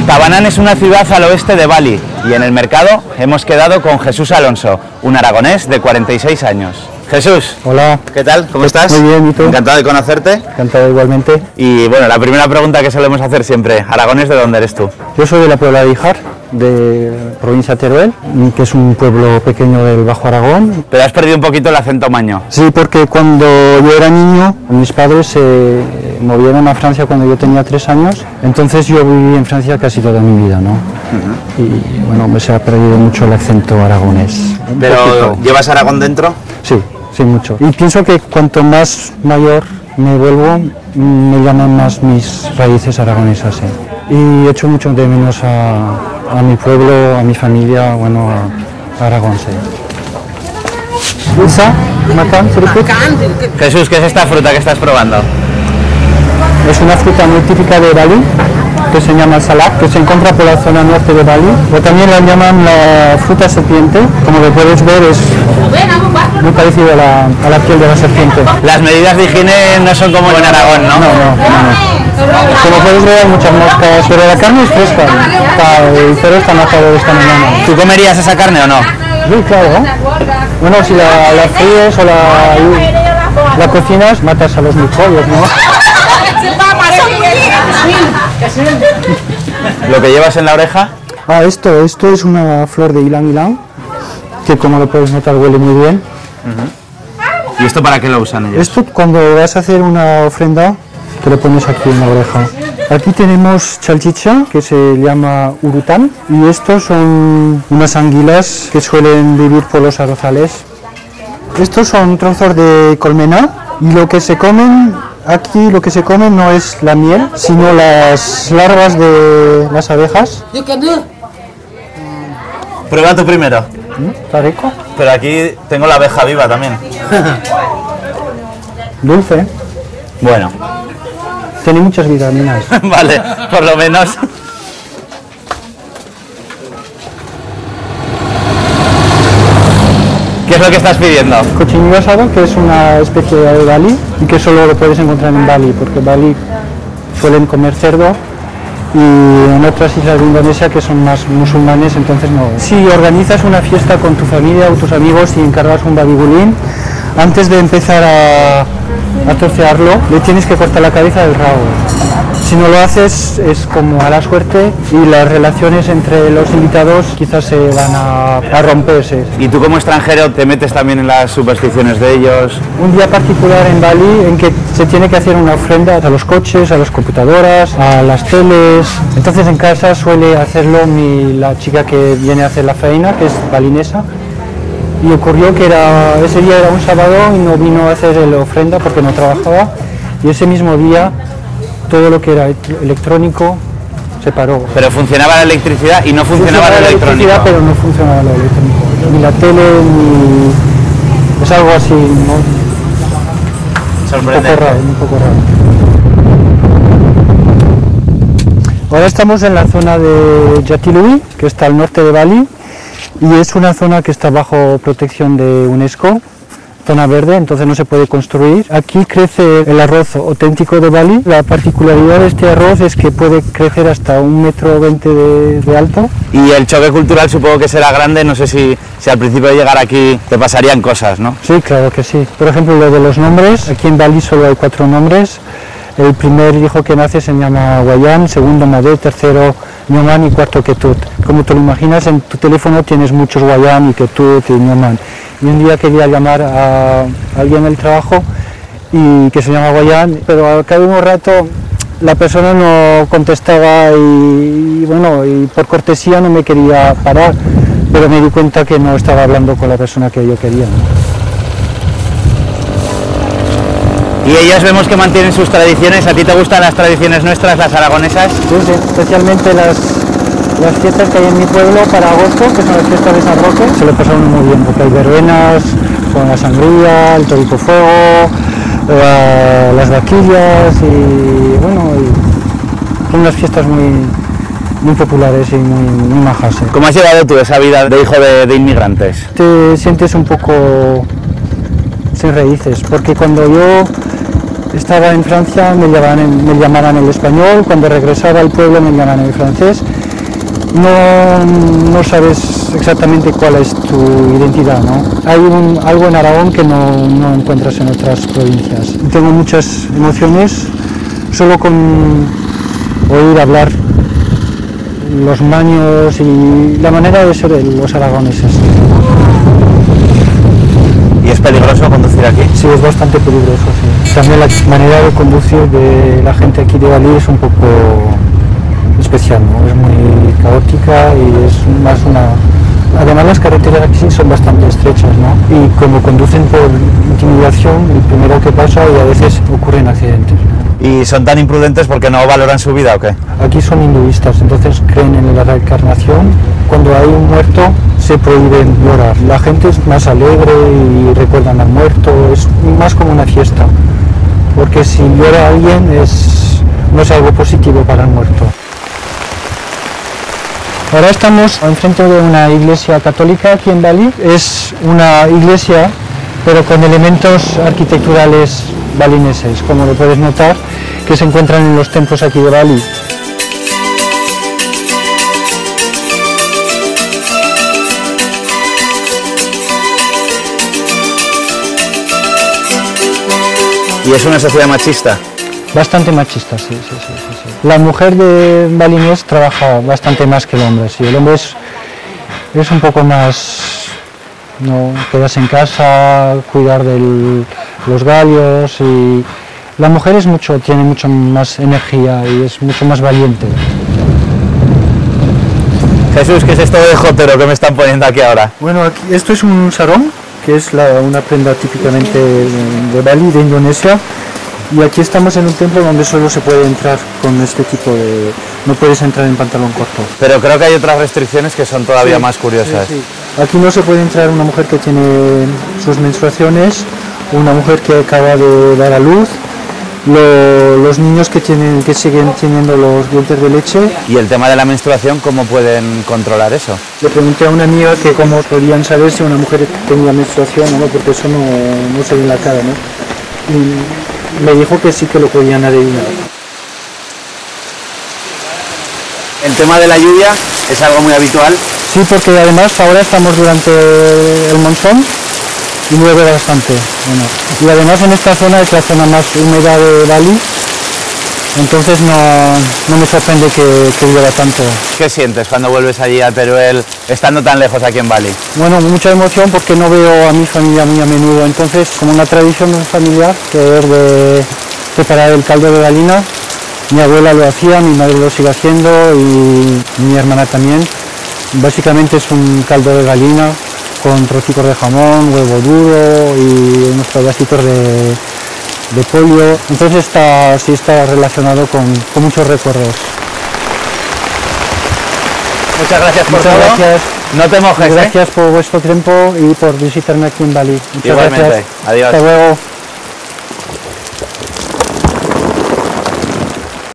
Tabanan es una ciudad al oeste de Bali y en el mercado hemos quedado con Jesús Alonso, un aragonés de 46 años. Jesús. Hola. ¿Qué tal? ¿Cómo estás? Muy bien, ¿y tú? Encantado de conocerte. Encantado igualmente. Y bueno, la primera pregunta que solemos hacer siempre, aragonés, ¿de dónde eres tú? Yo soy de la Puebla de Ijar, de provincia de Teruel, que es un pueblo pequeño del Bajo Aragón. Pero has perdido un poquito el acento maño. Sí, porque cuando yo era niño, mis padres se movieron a Francia cuando yo tenía 3 años, entonces yo viví en Francia casi toda mi vida, ¿no? Y bueno, me se ha perdido mucho el acento aragonés. ¿Pero llevas Aragón dentro? Sí, sí, mucho. Y pienso que cuanto más mayor me vuelvo, me llaman más mis raíces aragonesas. Y echo mucho de menos a mi pueblo, a mi familia, bueno, a Aragón. Sí. Jesús, ¿qué es esta fruta que estás probando? Es una fruta muy típica de Bali, que se llama salak, que se encuentra por la zona norte de Bali, o también la llaman la fruta serpiente. Como que puedes ver, es muy parecido a la piel de la serpiente. Las medidas de higiene no son como en Aragón, ¿no? No. Como puedes ver, hay muchas moscas, pero la carne es fresca. El cerdo está matado esta mañana. ¿Tú comerías esa carne o no? Sí, claro. Bueno, si la fríes o la cocinas, matas a los microbios, ¿no? ¿Lo que llevas en la oreja? Esto es una flor de ylang ylang, que como lo puedes notar huele muy bien. ¿Y esto para qué lo usan ellos? Esto cuando vas a hacer una ofrenda, te lo pones aquí en la oreja. Aquí tenemos chalchicha, que se llama urután, y estos son unas anguilas que suelen vivir por los arrozales. Estos son trozos de colmena, y lo que se comen aquí, no es la miel, sino las larvas de las abejas. Prueba tú primero. Está rico. Pero aquí tengo la abeja viva también. Dulce. Bueno. Tiene muchas vitaminas. Vale, por lo menos. ¿Qué es lo que estás pidiendo? Cochinillo asado, que es una especie de Bali y que solo lo puedes encontrar en Bali, porque en Bali suelen comer cerdo y en otras islas de Indonesia que son más musulmanes, entonces no. Si organizas una fiesta con tu familia o tus amigos y encargas un babigulín, antes de empezar a trocearlo, le tienes que cortar la cabeza del rabo. Si no lo haces es como a la suerte y las relaciones entre los invitados quizás se van a romperse. ¿Y tú como extranjero te metes también en las supersticiones de ellos? Un día particular en Bali en que se tiene que hacer una ofrenda a los coches, a las computadoras, a las teles. Entonces en casa suele hacerlo la chica que viene a hacer la faena, que es balinesa. Y ocurrió que ese día era un sábado y no vino a hacer la ofrenda porque no trabajaba. Y ese mismo día todo lo que era electrónico se paró. Pero funcionaba la electricidad y no funcionaba la electrónico. Pero no funcionaba la electrónico. Ni la tele, ni... Es algo así, ¿no? Sorprendente. Un poco raro. Ahora estamos en la zona de Jatiluwih, que está al norte de Bali, y es una zona que está bajo protección de UNESCO. Zona verde, entonces no se puede construir. Aquí crece el arroz auténtico de Bali. La particularidad de este arroz es que puede crecer hasta 1,20 m de alto. Y el choque cultural supongo que será grande, no sé si al principio de llegar aquí te pasarían cosas, ¿no? Sí, claro que sí. Por ejemplo, lo de los nombres, aquí en Bali solo hay 4 nombres. El primer hijo que nace se llama Wayan, segundo Made, tercero Nyoman y cuarto Ketut. Como te lo imaginas, en tu teléfono tienes muchos Wayan y Ketut y Nyoman. Y un día quería llamar a alguien del trabajo y que se llama Wayan, pero al cabo de un rato la persona no contestaba y bueno, y por cortesía no me quería parar, pero me di cuenta que no estaba hablando con la persona que yo quería, ¿no? Y ellos vemos que mantienen sus tradiciones. ¿A ti te gustan las tradiciones nuestras, las aragonesas? Sí, especialmente las fiestas que hay en mi pueblo para agosto, que son las fiestas de San Roque. Se lo pasaron muy bien, porque hay verbenas, con la sangría, el torico fuego, las vaquillas y bueno, son unas fiestas muy populares y muy majas. ¿Cómo has llevado tú esa vida de hijo de inmigrantes? Te sientes un poco sin raíces, porque cuando yo estaba en Francia me llamaban el español, cuando regresaba al pueblo me llamaban el francés, no sabes exactamente cuál es tu identidad, ¿no? Hay algo en Aragón que no encuentras en otras provincias. Tengo muchas emociones solo con oír hablar los maños y la manera de ser de los aragoneses. ¿Y es peligroso conducir aquí? Sí, es bastante peligroso, sí. También la manera de conducir de la gente aquí de Bali es un poco especial, ¿no? Es muy caótica y es más una... Además las carreteras aquí son bastante estrechas, ¿no? Y como conducen por intimidación, el primero que pasa y a veces ocurren accidentes, ¿no? ¿Y son tan imprudentes porque no valoran su vida o qué? Aquí son hinduistas, entonces creen en la reencarnación. Cuando hay un muerto se prohíben llorar. La gente es más alegre y recuerdan al muerto, es más como una fiesta. Porque si llora alguien no es algo positivo para el muerto. Ahora estamos enfrente de una iglesia católica aquí en Bali. Es una iglesia, pero con elementos arquitecturales balineses, como lo puedes notar, que se encuentran en los templos aquí de Bali. ¿Y es una sociedad machista? Bastante machista, sí. La mujer de balinés trabaja bastante más que el hombre, sí. El hombre es un poco más, no, quedarse en casa, cuidar de los gallos, y la mujer tiene mucho más energía y es mucho más valiente. Jesús, ¿qué es esto de jotero que me están poniendo aquí ahora? Bueno, esto es un sarong, que es una prenda típicamente de Bali, de Indonesia. Y aquí estamos en un templo donde solo se puede entrar con este tipo de... no puedes entrar en pantalón corto. Pero creo que hay otras restricciones que son todavía más curiosas. Sí. Aquí no se puede entrar una mujer que tiene sus menstruaciones, una mujer que acaba de dar a luz, los niños que siguen teniendo los dientes de leche. ¿Y el tema de la menstruación, cómo pueden controlar eso? Le pregunté a una amiga que cómo podían saber si una mujer tenía menstruación o no, porque eso no se ve en la cara, ¿no? Y me dijo que sí que lo podían adivinar. El tema de la lluvia es algo muy habitual. Sí, porque además ahora estamos durante el monzón y llueve bastante. Bueno, y además en esta zona es la zona más húmeda de Bali, entonces no me sorprende que llueva tanto. ¿Qué sientes cuando vuelves allí a Teruel, estando tan lejos aquí en Bali? Bueno, mucha emoción porque no veo a mi familia muy a menudo, entonces como una tradición familiar que es de preparar el caldo de gallina. Mi abuela lo hacía, mi madre lo sigue haciendo y mi hermana también. Básicamente es un caldo de gallina con trocitos de jamón, huevo duro y unos pedacitos de pollo. Entonces sí está relacionado con muchos recuerdos. Muchas gracias por Muchas todo. Gracias. No te mojes, Gracias por vuestro tiempo y por visitarme aquí en Bali. Muchas Igualmente. gracias. Adiós. Hasta luego.